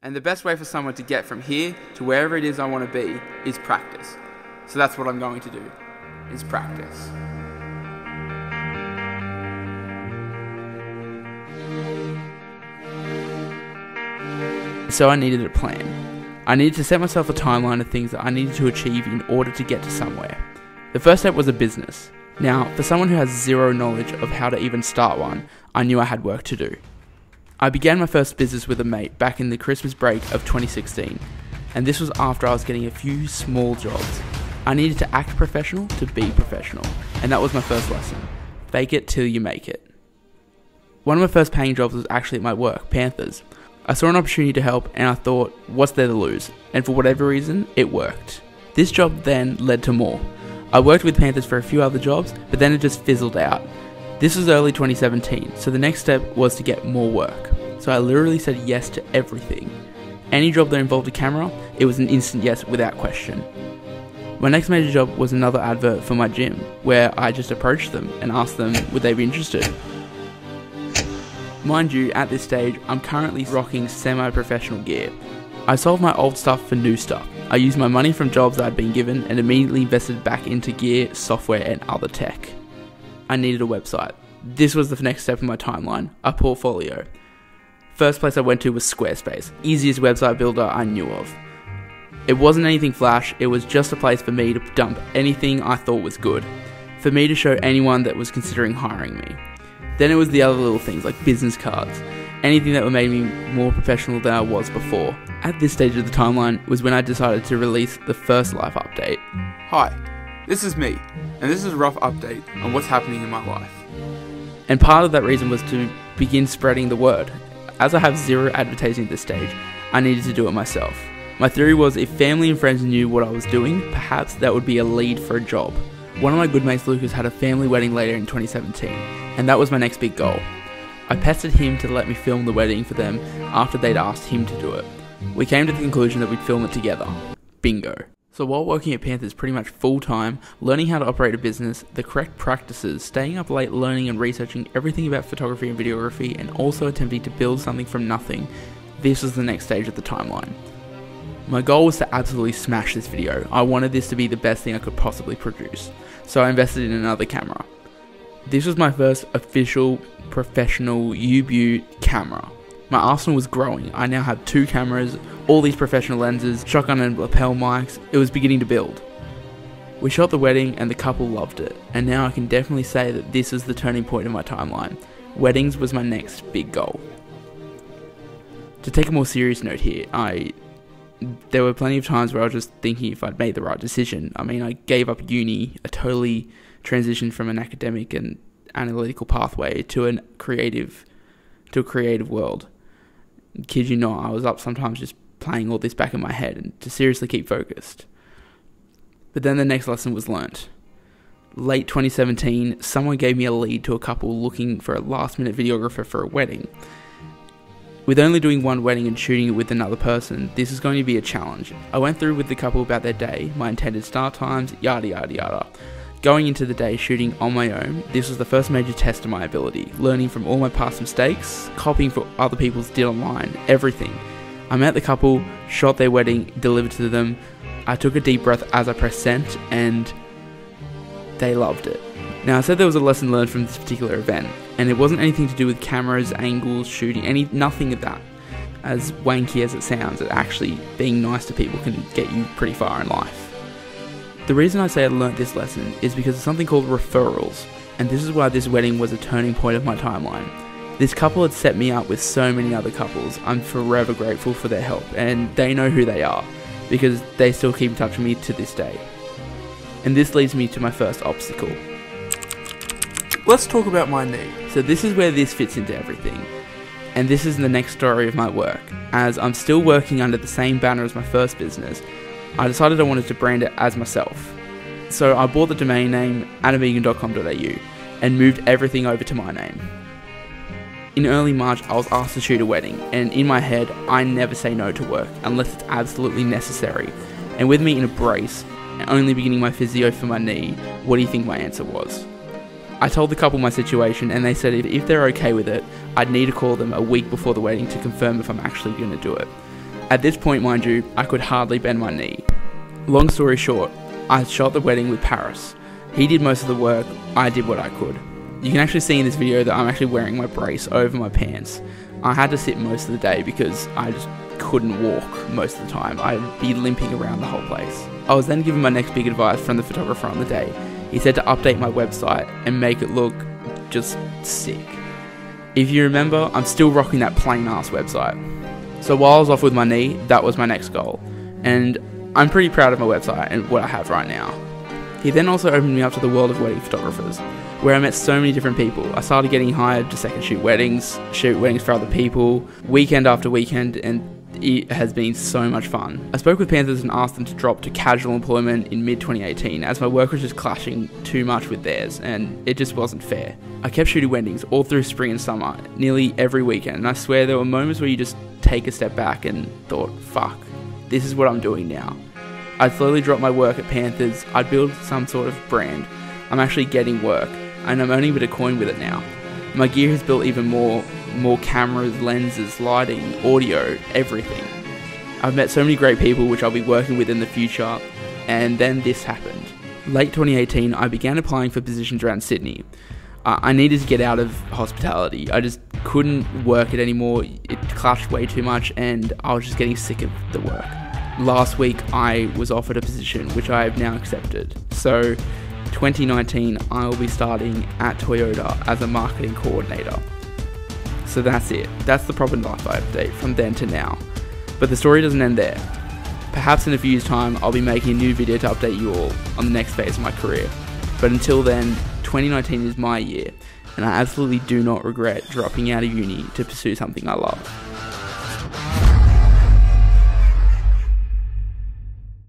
And the best way for someone to get from here to wherever it is I want to be is practice. So that's what I'm going to do, is practice. So I needed a plan. I needed to set myself a timeline of things that I needed to achieve in order to get to somewhere. The first step was a business. Now, for someone who has zero knowledge of how to even start one, I knew I had work to do. I began my first business with a mate back in the Christmas break of 2016, and this was after I was getting a few small jobs. I needed to act professional to be professional, and that was my first lesson. Fake it till you make it. One of my first paying jobs was actually at my work, Panthers. I saw an opportunity to help, and I thought, what's there to lose? And for whatever reason, it worked. This job then led to more. I worked with Panthers for a few other jobs, but then it just fizzled out. This was early 2017, so the next step was to get more work. So I literally said yes to everything. Any job that involved a camera, it was an instant yes without question. My next major job was another advert for my gym, where I just approached them and asked them would they be interested. Mind you, at this stage, I'm currently rocking semi-professional gear. I sold my old stuff for new stuff. I used my money from jobs I'd been given and immediately invested back into gear, software and other tech. I needed a website. This was the next step in my timeline, a portfolio. First place I went to was Squarespace, easiest website builder I knew of. It wasn't anything flash, it was just a place for me to dump anything I thought was good, for me to show anyone that was considering hiring me. Then it was the other little things like business cards, anything that made me more professional than I was before. At this stage of the timeline was when I decided to release the first life update. Hi, this is me, and this is a rough update on what's happening in my life. And part of that reason was to begin spreading the word. As I have zero advertising at this stage, I needed to do it myself. My theory was if family and friends knew what I was doing, perhaps that would be a lead for a job. One of my good mates, Lucas, had a family wedding later in 2017, and that was my next big goal. I pestered him to let me film the wedding for them after they'd asked him to do it. We came to the conclusion that we'd film it together. Bingo. So while working at Panthers pretty much full time, learning how to operate a business, the correct practices, staying up late learning and researching everything about photography and videography, and also attempting to build something from nothing, this was the next stage of the timeline. My goal was to absolutely smash this video. I wanted this to be the best thing I could possibly produce, so I invested in another camera. This was my first official professional U-Butte camera. My arsenal was growing. I now had 2 cameras, all these professional lenses, shotgun and lapel mics. It was beginning to build. We shot the wedding and the couple loved it, and now I can definitely say that this is the turning point in my timeline. Weddings was my next big goal. To take a more serious note here, there were plenty of times where I was just thinking if I'd made the right decision. I mean, I gave up uni, I totally transitioned from an academic and analytical pathway to a creative world. Kid you not, I was up sometimes just playing all this back in my head and to seriously keep focused. But then the next lesson was learnt. Late 2017, someone gave me a lead to a couple looking for a last-minute videographer for a wedding. With only doing one wedding and shooting it with another person, this is going to be a challenge. I went through with the couple about their day, my intended start times, yada yada yada. Going into the day shooting on my own, this was the first major test of my ability, learning from all my past mistakes, copying what other people did online, everything. I met the couple, shot their wedding, delivered to them. I took a deep breath as I pressed send, and they loved it. Now, I said there was a lesson learned from this particular event, and it wasn't anything to do with cameras, angles, shooting, nothing of that. As wanky as it sounds, actually being nice to people can get you pretty far in life. The reason I say I learnt this lesson is because of something called referrals, and this is why this wedding was a turning point of my timeline. This couple had set me up with so many other couples. I'm forever grateful for their help, and they know who they are, because they still keep in touch with me to this day. And this leads me to my first obstacle. Let's talk about my knee. So this is where this fits into everything. And this is the next story of my work. As I'm still working under the same banner as my first business, I decided I wanted to brand it as myself. So I bought the domain name adamegan.com.au and moved everything over to my name. In early March, I was asked to shoot a wedding, and in my head, I never say no to work unless it's absolutely necessary. And with me in a brace, and only beginning my physio for my knee, what do you think my answer was? I told the couple my situation, and they said if they're okay with it, I'd need to call them a week before the wedding to confirm if I'm actually going to do it. At this point, mind you, I could hardly bend my knee. Long story short, I shot the wedding with Paris. He did most of the work, I did what I could. You can actually see in this video that I'm actually wearing my brace over my pants. I had to sit most of the day because I just couldn't walk most of the time. I'd be limping around the whole place. I was then given my next big advice from the photographer on the day. He said to update my website and make it look just sick. If you remember, I'm still rocking that plain ass website. So while I was off with my knee, that was my next goal. And I'm pretty proud of my website and what I have right now. He then also opened me up to the world of wedding photographers, where I met so many different people. I started getting hired to second shoot weddings for other people, weekend after weekend, and it has been so much fun. I spoke with Panthers and asked them to drop to casual employment in mid-2018 as my work was just clashing too much with theirs and it just wasn't fair. I kept shooting weddings all through spring and summer, nearly every weekend, and I swear there were moments where you just take a step back and thought, fuck, this is what I'm doing now. I'd slowly drop my work at Panthers, I'd build some sort of brand. I'm actually getting work, and I'm earning a bit of coin with it now. My gear has built even more cameras, lenses, lighting, audio, everything. I've met so many great people which I'll be working with in the future, and then this happened. Late 2018, I began applying for positions around Sydney. I needed to get out of hospitality. I just couldn't work it anymore, it clashed way too much, and I was just getting sick of the work. Last week, I was offered a position which I have now accepted. So, 2019, I will be starting at Toyota as a marketing coordinator. So that's it. That's the Proper Life update from then to now. But the story doesn't end there. Perhaps in a few years' time, I'll be making a new video to update you all on the next phase of my career. But until then, 2019 is my year, and I absolutely do not regret dropping out of uni to pursue something I love.